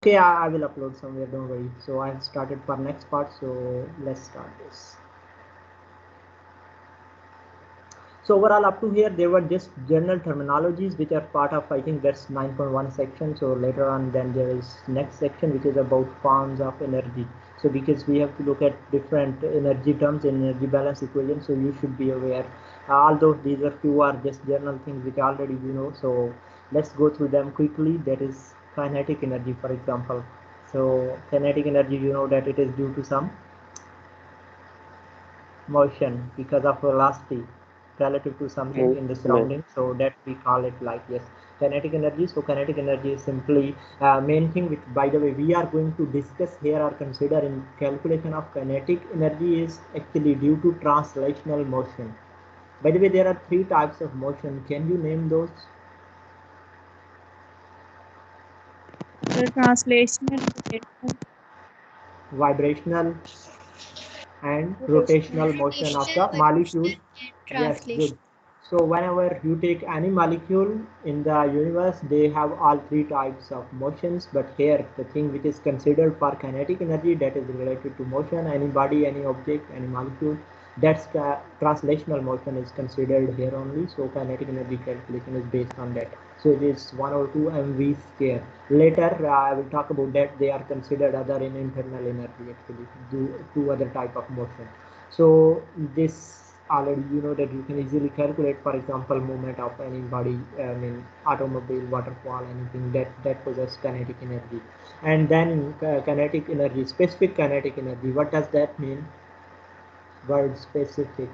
Okay, I will upload somewhere, don't worry. So I have started for next part, so let's start this. So overall up to here, there were just general terminologies which are part of, I think that's 9.1 section. So later on then there is next section which is about forms of energy. So because we have to look at different energy terms in energy balance equation, so you should be aware. Although these are few are just general things which already you know. So let's go through them quickly. That is kinetic energy, for example. So kinetic energy, you know that it is due to some motion because of velocity relative to something in the Movement. surrounding, so that we call it like yes, kinetic energy. So kinetic energy is simply main thing which by the way we are going to discuss here or consider in calculation of kinetic energy is actually due to translational motion. By the way, there are three types of motion. Can you name those? The translational, rotational, Vibrational and rotational rotational. motion of Rotational, the molecule. vibrational, and Yes, translation. good. So whenever you take any molecule in the universe, they have all three types of motions. But here, the thing which is considered for kinetic energy that is related to motion, any body, any object, any molecule, that's translational motion is considered here only. So kinetic energy calculation is based on that. So it is 1 over 2 mv square. Later, I will talk about that. They are considered other in internal energy actually, two other type of motion. So this already you know that you can easily calculate, for example, movement of any body, I mean automobile, waterfall, anything that possesses kinetic energy. And then kinetic energy, specific kinetic energy. What does that mean? Word specific.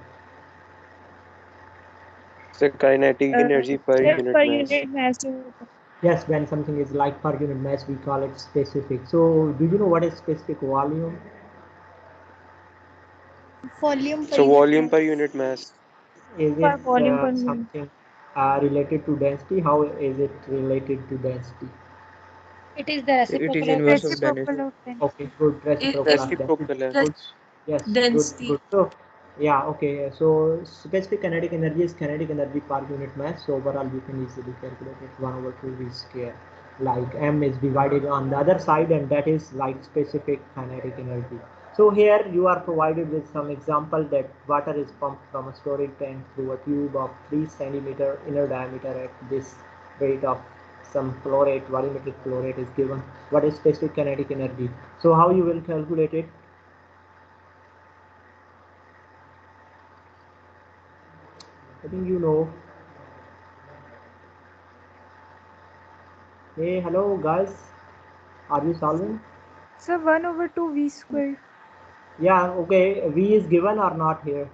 So kinetic energy per Sir, unit per mass. unit mass जो होता Yes, when something is like per unit mass, we call it specific. So do you know what is specific volume? Volume per So unit volume per mass. unit mass. Is per it volume per unit. something related to density? How is it related to density? It is the It is reciprocal of inverse of density. Reciprocal density. of density. Okay, good. Reciprocal of density. Reciprocal. Good. That's Yes, good, good. density. So, yeah, okay. So, specific kinetic energy is kinetic energy per unit mass. So, overall, you can easily calculate it 1 over 2 v square. Like m is divided on the other side, and that is like specific kinetic energy. So, here you are provided with some example that water is pumped from a storage tank through a tube of 3 centimeter inner diameter at this rate of some flow rate, volumetric flow rate is given. What is specific kinetic energy? So how you will calculate it? I think you know. Hey, hello guys. Are you solving? So 1 over 2 v square. Yeah, okay. V is given or not here?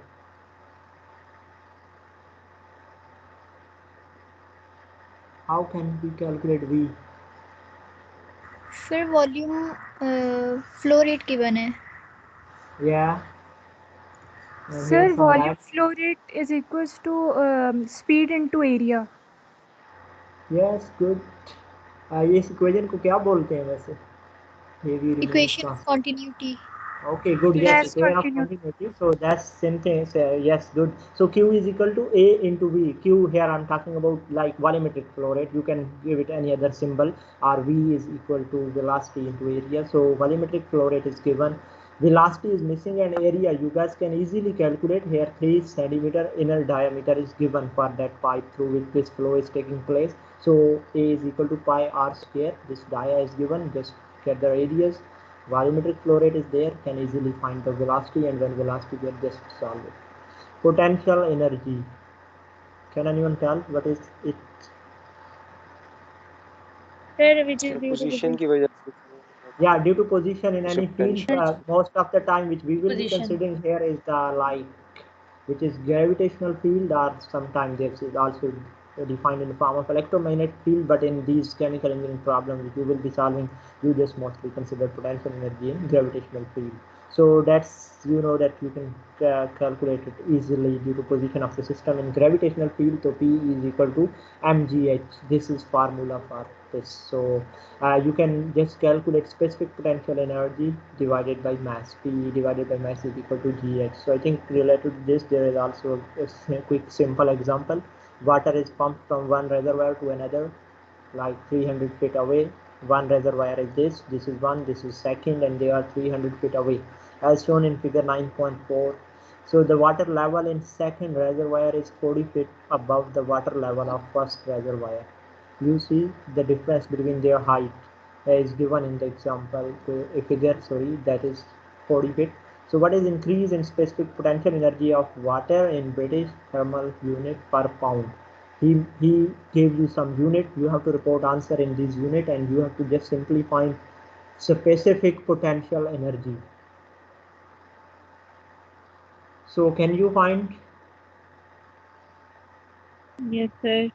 How can we calculate V? फिर volume flow rate given है. Yeah, and here Sir, some volume diagram. flow rate is equals to speed into area. Yes, good. ये इस equation को क्या बोलते हैं वैसे? Heavy remains equation of constant. Continuity. Okay, good. Yes, Mass equation of continuity. continuity. So that's same thing. So, yes, good. So Q is equal to A into V. Q here I'm talking about like volumetric flow rate. You can give it any other symbol. Or V is equal to velocity into area. So volumetric flow rate is given. Velocity is missing and area. You guys can easily calculate here. 3 centimeter inner diameter is given for that pipe through which this flow is taking place. So A is equal to pi r square. This dia is given. Just get the radius. Volumetric flow rate is there, can easily find the velocity, and when velocity get just solve it. Potential energy. Can anyone tell what is it? Sir, which is So due to position position. की वजह से Yeah, due to position in so any field, potential. most of the time which we will be Position. considering here is the like, which is gravitational field, or sometimes this is also defined in the form of electromagnetic field. But in these chemical engineering problems which you will be solving, you just mostly consider potential energy in gravitational field. So that's you know that you can calculate it easily due to position of the system in gravitational field. So P is equal to mgh. This is formula for this. So you can just calculate specific potential energy divided by mass. P divided by mass is equal to gh. So I think related to this there is also a quick simple example. Water is pumped from one reservoir to another like 300 feet away. One reservoir is this is one, this is second, and they are 300 feet away, as shown in figure 9.4. So the water level in second reservoir is 40 feet above the water level of first reservoir. You see the difference between their height is given in the example, a figure, sorry, that is 40 feet. So what is increase in specific potential energy of water in British thermal unit per pound? He gave you some unit, you have to report answer in this unit, and you have to just simply find specific potential energy. So can you find? Yes, sir.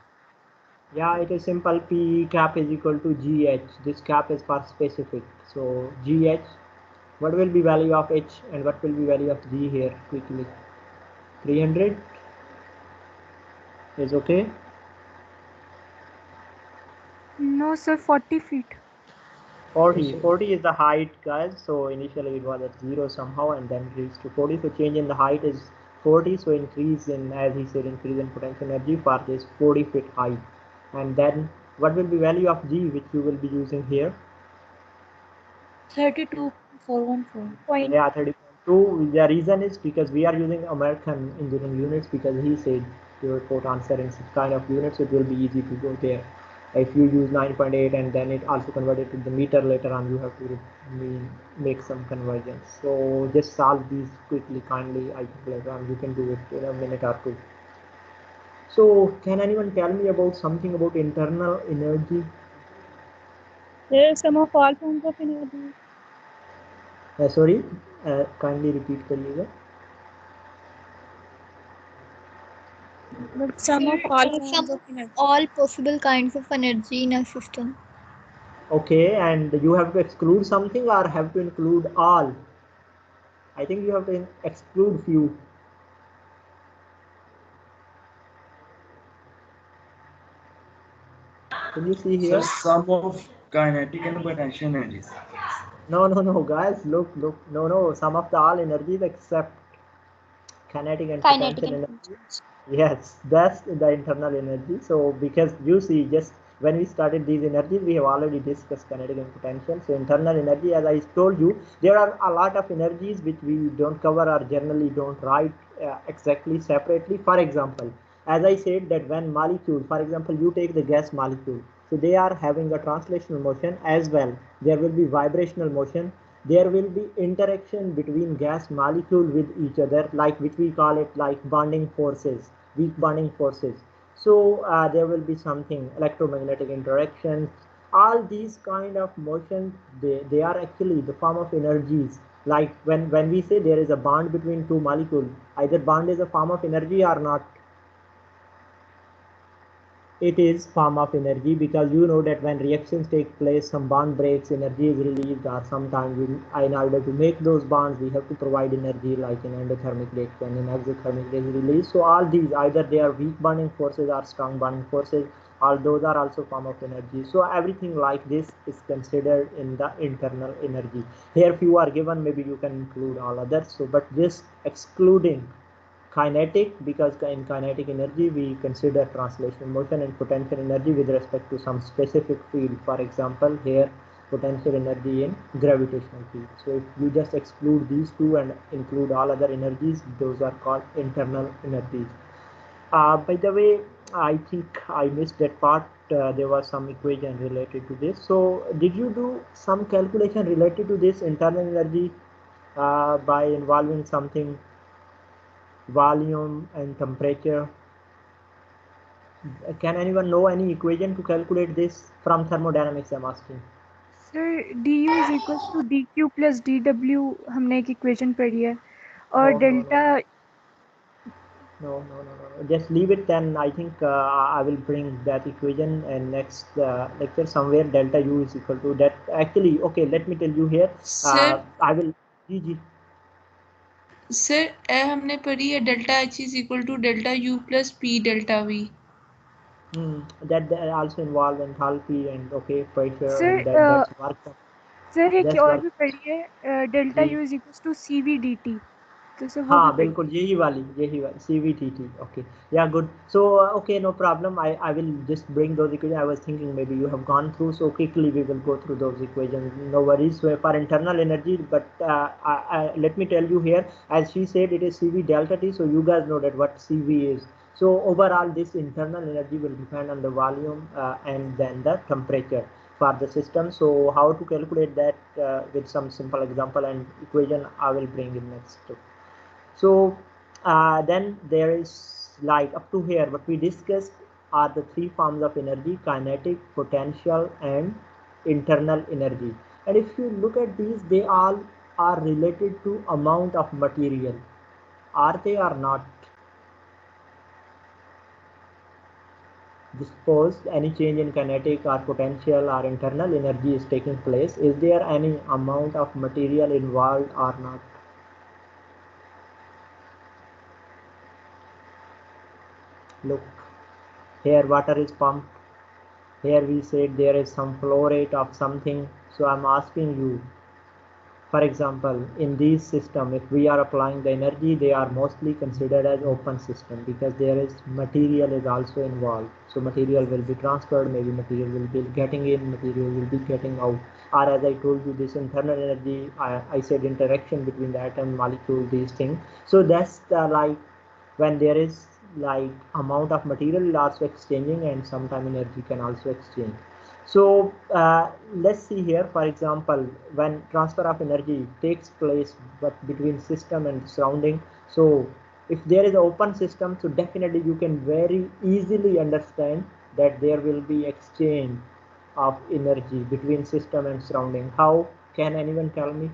Yeah, it is simple. P cap is equal to GH. This cap is for specific. So GH, what will be value of H and what will be value of G here quickly? 300 is okay. No, sir, 40 feet. 40 is the height, guys. So initially it was at 0 somehow and then reached to 40. So change in the height is 40. So increase in, as he said, increase in potential energy for this 40 feet height. And then what will be value of G which you will be using here? 32.414. Yeah, 30.2. The reason is because we are using American engineering units, because he said to report answer in such kind of units, it will be easy to go there. If you use 9.8 and then it also converted to the meter later on, you have to make some conversions. So just solve these quickly, kindly. I think later on you can do it in a minute or two. So can anyone tell me about something about internal energy? There are some of all forms of energy. Sorry, kindly repeat करिएगा. But some of all forms Some of energy. all possible kinds of energy in a system. Okay, and you have to exclude something or have to include all? I think you have to exclude few. Can you see here? So some of kinetic and potential energies. No, guys, look. No, some of the all energies except kinetic and Kinetic potential and energy. Yes, that's the internal energy. So because you see, just when we started these energies, we have already discussed kinetic and potential. So internal energy, as I told you, there are a lot of energies which we don't cover or generally don't write exactly separately. For example, as I said that when molecule, for example, you take the gas molecule, so they are having a translational motion as well. There will be vibrational motion. There will be interaction between gas molecule with each other, like which we call it like bonding forces, weak bonding forces. So there will be something electromagnetic interactions. All these kind of motions, they are actually the form of energies. Like when we say there is a bond between two molecules, either bond is a form of energy or not. It is form of energy, because you know that when reactions take place, some bond breaks, energy is released, or sometimes in order to make those bonds, we have to provide energy, like in endothermic reaction, in exothermic release. So all these, either they are weak bonding forces or strong bonding forces, all those are also form of energy. So everything like this is considered in the internal energy. Here few are given, maybe you can include all others. So but just excluding kinetic, because in kinetic energy we consider translational motion and potential energy with respect to some specific field. For example, here potential energy in gravitational field. So if you just exclude these two and include all other energies, those are called internal energies. By the way, I think I missed that part. There was some equation related to this. So did you do some calculation related to this internal energy by involving something volume and temperature? Can anyone know any equation to calculate this from thermodynamics? I'm asking. Sir, du is equal to dq plus dw हमने एक equation पढ़ी है और No, delta no. Just leave it then. I think I will bring that equation in next lecture somewhere. Delta U is equal to that. Actually, okay, let me tell you here. Sir, I will. जी. sir, हमने पढ़ी है delta H is equal to delta U plus P delta V. That also involve enthalpy and okay pressure sir and that's work. Sir एक That's और work. भी पढ़ी है delta G. U is equal to cv dt. तो sir वो हाँ भी बिल्कुल यही वाली CVTT. Okay, yeah, good. So okay, no problem. I will just bring those equations. I was thinking maybe you have gone through, so quickly we will go through those equations. No worries. So for internal energy, but let me tell you here, as she said, it is CV delta T. So you guys know that what CV is. So overall, this internal energy will depend on the volume and then the temperature for the system. So how to calculate that with some simple example and equation I will bring in next. So then there is, like up to here what we discussed are the three forms of energy: kinetic, potential, and internal energy. And if you look at these, they all are related to amount of material. Are they or not? Suppose any change in kinetic or potential or internal energy is taking place, is there any amount of material involved or not? Look, here water is pumped. Here we said there is some flow rate of something. So I'm asking you, for example, in these system, if we are applying the energy, they are mostly considered as open system because there is material is also involved. So material will be transferred, maybe material will be getting in, material will be getting out. Or as I told you, this internal energy, I said interaction between the atom, molecule, these things. So that's the, like, when there is like amount of material is also exchanging and sometime energy can also exchange. So let's see here, for example, when transfer of energy takes place but between system and surrounding. So if there is an open system, so definitely you can very easily understand that there will be exchange of energy between system and surrounding. How? Can anyone tell me?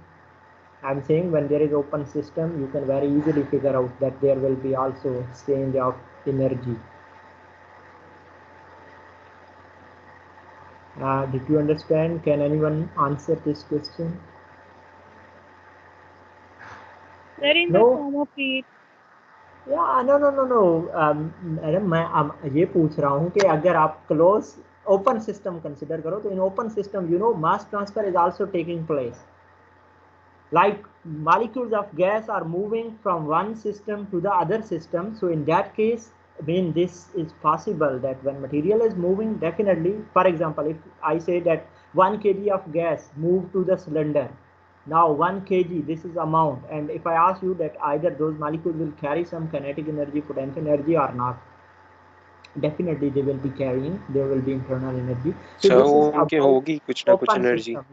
I'm saying when there is open system, you can very easily figure out that there will be also exchange of energy. Did you understand? Can anyone answer this question? They're in the No? form of heat. Yeah, no. Madam मैं ये पूछ रहा हूँ कि अगर आप close open system consider करो तो in open system mass transfer is also taking place. Like molecules of gas are moving from one system to the other system. So in that case, when this is possible that when material is moving, definitely, for example, if I say that 1 kg of gas moved to the cylinder, now 1 kg, this is amount, and if I ask you that either those molecules will carry some kinetic energy, potential energy or not, definitely they will be carrying, there will be internal energy. So अच्छा this वो is उनके about होगी कुछ ना कुछ open energy. system.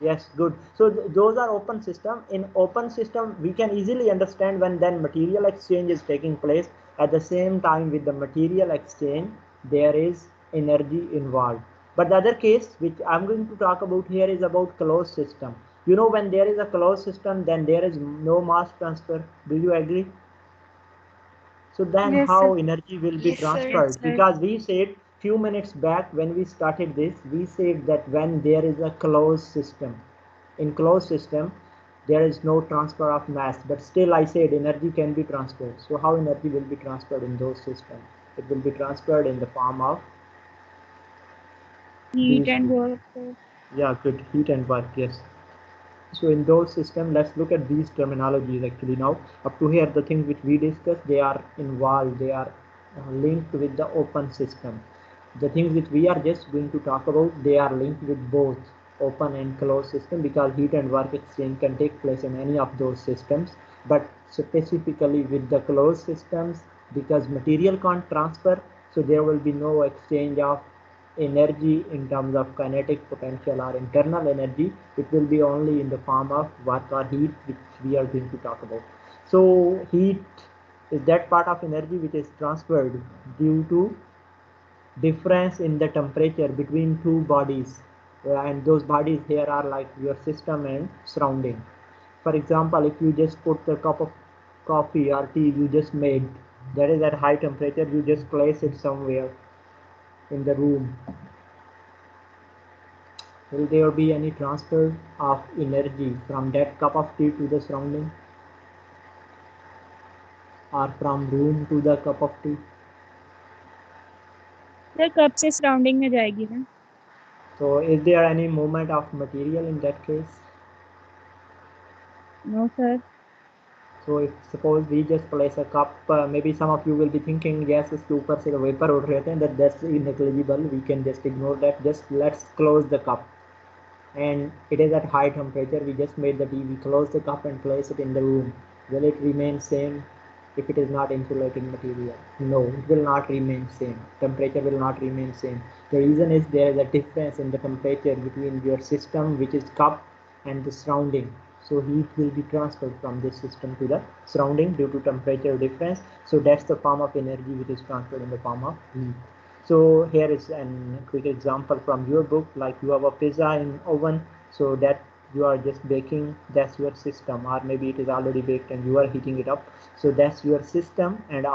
Yes, good. So those are open system. In open system we can easily understand when then material exchange is taking place. At the same time with the material exchange there is energy involved. But the other case which I'm going to talk about here is about closed system. When there is a closed system, then there is no mass transfer. Do you agree? So then Yes, how sir. energy will be Yes, sir. transferred? Yes, sir. Because we said few minutes back when we started this, we said that when there is a closed system, in closed system, there is no transfer of mass, but still I said energy can be transferred. So how energy will be transferred in those systems? It will be transferred in the form of Heat these and two. work. Yeah, good. Heat and work, yes. So in those systems, let's look at these terminologies actually now. Up to here, the things which we discussed, they are involved, they are linked with the open system. The things which we are just going to talk about, they are linked with both open and closed system because heat and work exchange can take place in any of those systems. But specifically with the closed systems, because material can't transfer, so there will be no exchange of energy in terms of kinetic potential or internal energy. It will be only in the form of work or heat, which we are going to talk about. So heat is that part of energy which is transferred due to difference in the temperature between two bodies, and those bodies here are like your system and surrounding. For example, if you just put a cup of coffee or tea you just made, that is at high temperature, you just place it somewhere in the room, will there be any transfer of energy from that cup of tea to the surrounding or from room to the cup of tea? Sir कब से surrounding में जाएगी ना? So is there any movement of material in that case? No, sir. So if suppose we just place a cup, maybe some of you will be thinking, yes, इसके ऊपर से vapor उड़ रहे थे, that's negligible. We can just ignore that. Just let's close the cup, and it is at high temperature. We just made the tea. We close the cup and place it in the room. Will it remain same if it is not insulating material? No, it will not remain same. Temperature will not remain same. The reason is there is a difference in the temperature between your system, which is cup, and the surrounding. So heat will be transferred from this system to the surrounding due to temperature difference. So that's the form of energy which is transferred in the form of heat. So here is a quick example from your book, like you have a pizza in oven, so that you are just baking, that's your system, or maybe it is already baked and you are heating it up. So that's your system, and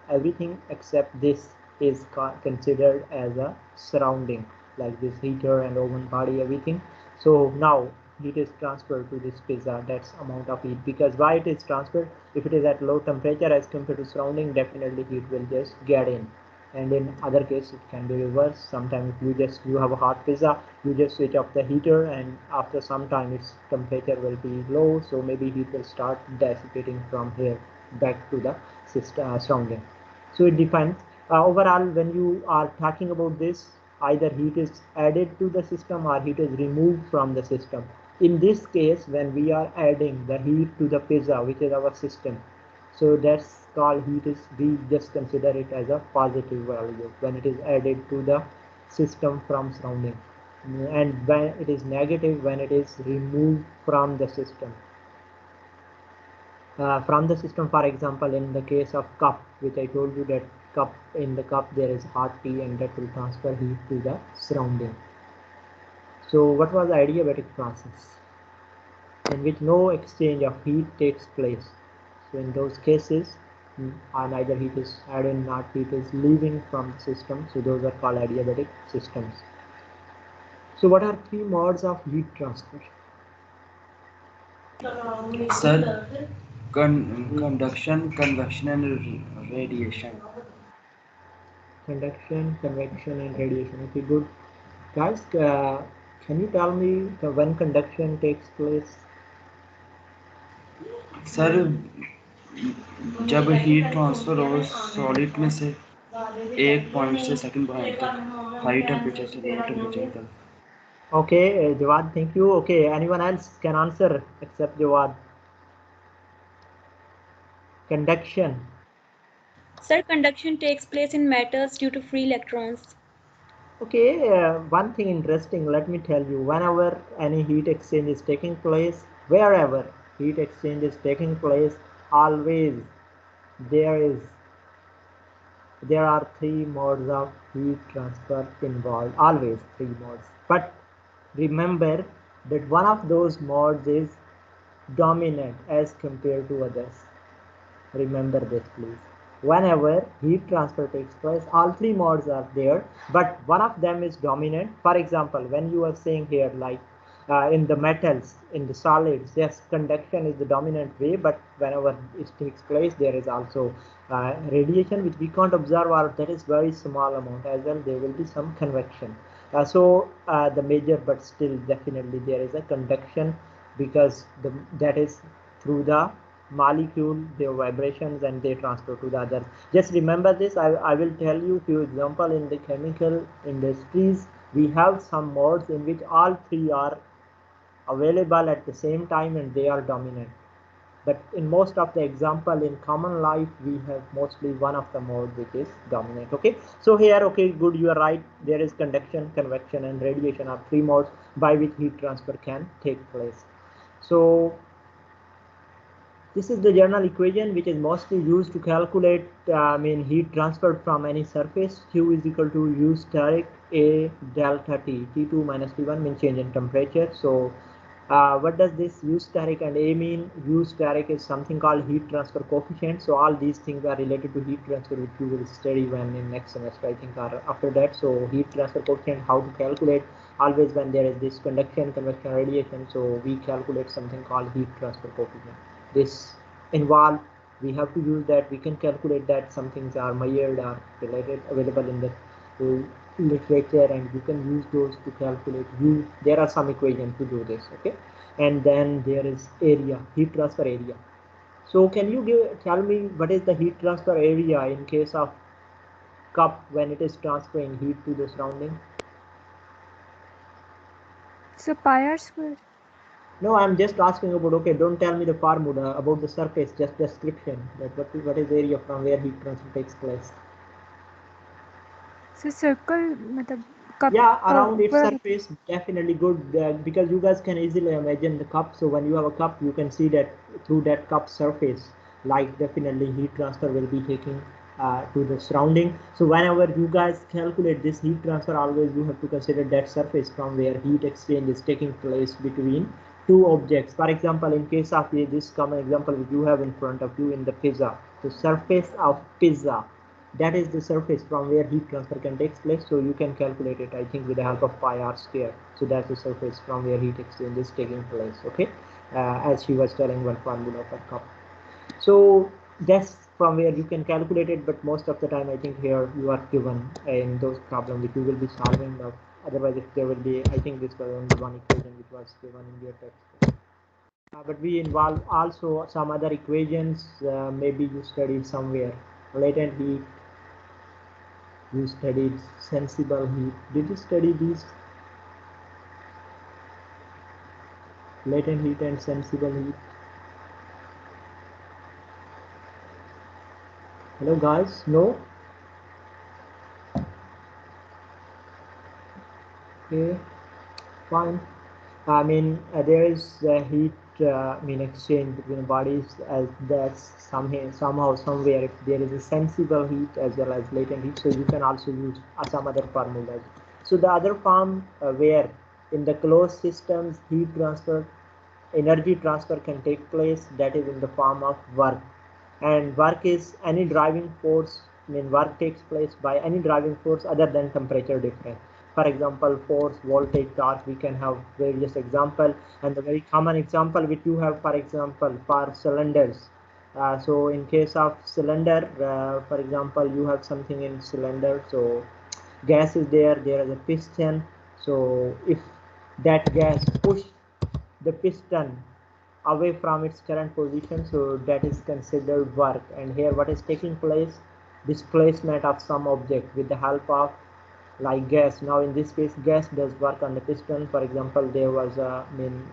everything except this is considered as a surrounding, like this heater and oven body, everything. So now heat is transferred to this pizza, that's amount of heat. Because why it is transferred? If it is at low temperature as compared to surrounding, definitely heat will just get in. And in other case it can be reversed. Sometimes if you have a hot pizza, you just switch off the heater, and after some time its temperature will be low, so maybe heat will start dissipating from here back to the system, surrounding. So it depends. Overall, when you are talking about this, either heat is added to the system or heat is removed from the system. In this case, when we are adding the heat to the pizza, which is our system, so that's called heat is, we just consider it as a positive value when it is added to the system from surrounding, and when it is negative when it is removed from the system. For example, in the case of cup, which I told you that in the cup there is hot tea, and that will transfer heat to the surrounding. So what was the adiabatic process in which no exchange of heat takes place? So in those cases, neither heat is added nor heat is leaving from the system. So those are called adiabatic systems. So what are three modes of heat transfer? Sir, conduction, convection, and radiation. Conduction, convection, and radiation. Okay, good. Guys, can you tell me when conduction takes place? Sir जब heat transfer हो solid में से एक point से second point तक high temperature से low temperature तक. Okay, Jawad, thank you. Okay, anyone else can answer except Jawad? Conduction. Sir, conduction takes place in metals due to free electrons. Okay, one thing interesting, let me tell you, whenever any heat exchange is taking place, wherever heat exchange is taking place, always there are three modes of heat transfer involved, always three modes. But remember that one of those modes is dominant as compared to others. Remember this, please. Whenever heat transfer takes place, all three modes are there, but one of them is dominant. For example, when you are saying here, like in the metals, in the solids, yes, conduction is the dominant way, but whenever it takes place, there is also radiation which we can't observe, or that is very small amount as well. There will be some convection. The major, but still definitely there is a conduction, because that is through the molecule, their vibrations, and they transfer to the others. Just remember this. I will tell you few example. In the chemical industries, we have some modes in which all three are available at the same time and they are dominant. But in most of the example in common life, we have mostly one of the mode which is dominant. Okay, so here, okay, good, you are right. There is conduction, convection, and radiation are three modes by which heat transfer can take place. So this is the general equation which is mostly used to calculate heat transferred from any surface. Q is equal to U steric A delta T. T2 minus T1 means change in temperature. So what does this U steric and A mean? U steric is something called heat transfer coefficient. So all these things are related to heat transfer, which you will study when in next semester, I think, or after that. So heat transfer coefficient, how to calculate, always when there is this conduction, convection, radiation. So we calculate something called heat transfer coefficient. This involved, we have to use that. We can calculate that. Some things are measured or related, available in the literature, and you can use those to calculate U. There are some equations to do this. Okay, and then there is area, heat transfer area. So can you tell me what is the heat transfer area in case of cup when it is transferring heat to the surrounding? So pi r square. No, I'm just asking about, okay, don't tell me the formula about the surface, just description that what is the area from where heat transfer takes place. So circle मतलब cup Yeah, का around its ऊपर surface, definitely good because you guys can easily imagine the cup. So when you have a cup, you can see that through that cup surface, like definitely heat transfer will be taking to the surrounding. So whenever you guys calculate this heat transfer, always you have to consider that surface from where heat exchange is taking place between two objects. For example, in case of this common example which you have in front of you in the pizza, the surface of pizza, that is the surface from where heat transfer can take place. So you can calculate it, I think, with the help of pi r square. So that's the surface from where heat exchange is taking place. Okay, as she was telling one formula per cup. So that's from where you can calculate it, but most of the time I think here you are given in those problems which you will be solving. Otherwise, if there will be, I think this was only one equation which was given in your text. But we involve also some other equations. Maybe you studied somewhere latent heat. You studied sensible heat. Did you study these? Latent heat and sensible heat. Hello guys, no? Okay, fine. I mean, there is heat exchange between bodies as that's somehow somewhere if there is a sensible heat as well as latent heat, so you can also use some other formulas. So the other form where in the closed systems heat transfer, energy transfer can take place, that is in the form of work. And work is any driving force. Work takes place by any driving force other than temperature difference. For example, force, voltage, torque, we can have various examples. And the very common example which you have, for example, for cylinders. So in case of cylinder, for example, you have something in cylinder. So gas is there is a piston. So if that gas push the piston away from its current position, so that is considered work. And here what is taking place? Displacement of some object with the help of like gas. Now in this case gas does work on the piston. For example, there was a,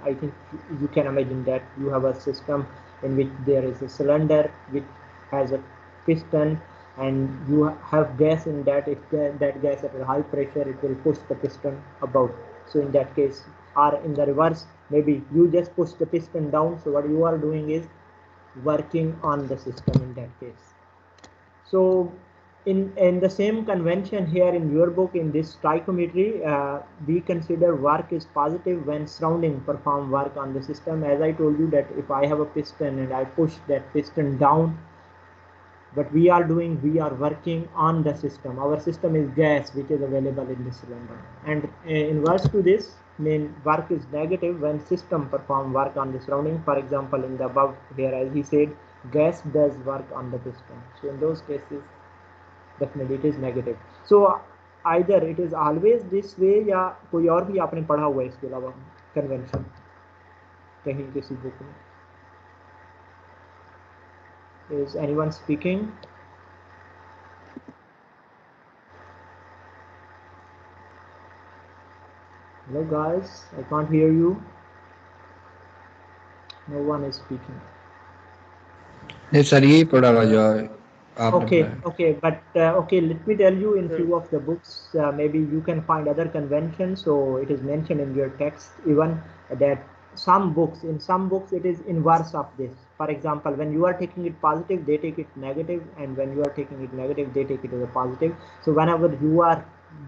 I think you can imagine that you have a system in which there is a cylinder which has a piston and you have gas in that. If that gas at a high pressure, it will push the piston above. So in that case, or in the reverse, maybe you just push the piston down. So what you are doing is working on the system in that case. So in the same convention here in your book, in this stoichiometry, we consider work is positive when surrounding perform work on the system. As I told you that if I have a piston and I push that piston down, what we are doing, we are working on the system. Our system is gas which is available in the cylinder. And inverse to this, work is negative when system perform work on the surrounding. For example, in the above here, as he said, gas does work on the piston. So in those cases, definitely it is negative. So either it is always this way या कोई और भी आपने पढ़ा हुआ है इसके अलावा convention कहीं किसी book में? Is anyone speaking? Hello guys, I can't hear you. No one is speaking. नहीं सर यही पढ़ा हुआ जो आपने Okay, पढ़ाया. okay, but okay, let me tell you in few of the books, maybe you can find other conventions. So it is mentioned in your text even that in some books it is inverse of this. For example, when you are taking it positive, they take it negative, and when you are taking it negative, they take it as a positive. So whenever you are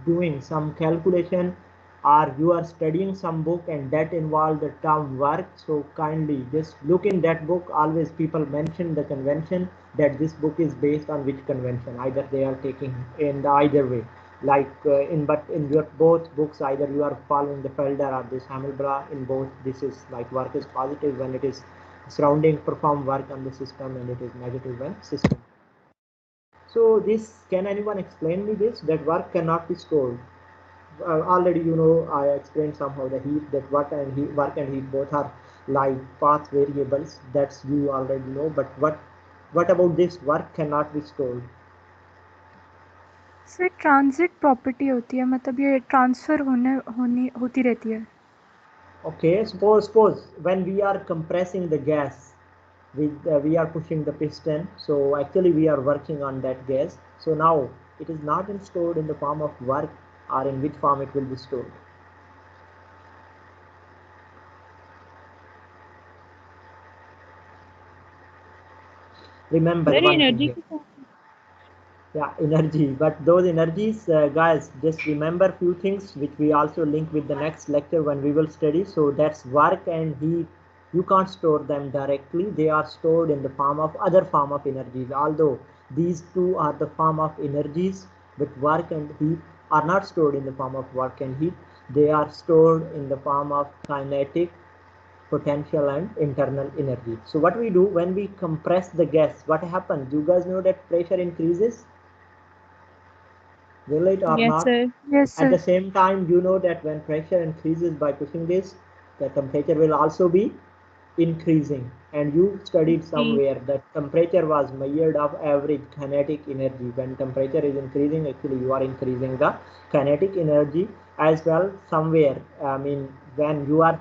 doing some calculation or you are studying some book and that involve the term work, so kindly just look in that book. Always people mention the convention that this book is based on which convention. Either they are taking in the either way, like in your both books, either you are following the Felder or this Hamilbra. In both, this is like work is positive when it is surrounding perform work on the system, and it is negative when system. So this, can anyone explain me this, that work cannot be stored? already you know I explained somehow the heat, that work and heat both are like path variables. That's you already know. But what about this work cannot be stored? Sir transit property होती है, मतलब ये transfer होती रहती है. Okay, suppose when we are compressing the gas, we are pushing the piston, so actually we are working on that gas. So now it is not stored in the form of work, or in which form it will be stored? Remember sir one thing energy here. की form Yeah, energy. But those energies, guys, just remember few things which we also link with the next lecture when we will study. So that's work and heat. You can't store them directly. They are stored in the form of other form of energies. Although these two are the form of energies, but work and heat are not stored in the form of work and heat. They are stored in the form of kinetic, potential, and internal energy. So what we do when we compress the gas, what happens? You guys know that pressure increases. Will it or yes not? sir. Yes At the sir. same time, you know that when pressure increases by pushing this, the temperature will also be increasing. And you studied जी somewhere that temperature was measured of average kinetic energy. When temperature is increasing, actually you are increasing the kinetic energy as well. Somewhere, I mean, when you are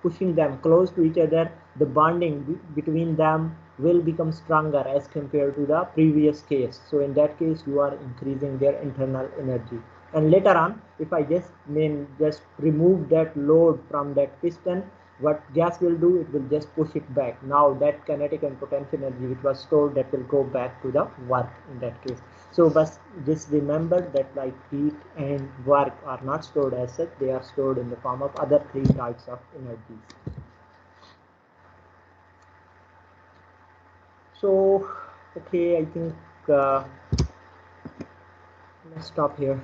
pushing them close to each other, the bonding between them will become stronger as compared to the previous case. So in that case, you are increasing their internal energy. And later on, if I just remove that load from that piston, what gas will do, it will just push it back. Now that kinetic and potential energy which was stored, that will go back to the work in that case. So but just remember that like heat and work are not stored as such, they are stored in the form of other three types of energies. So okay, I think let's stop here.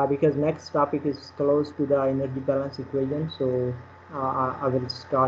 Because next topic is close to the energy balance equation, so I will start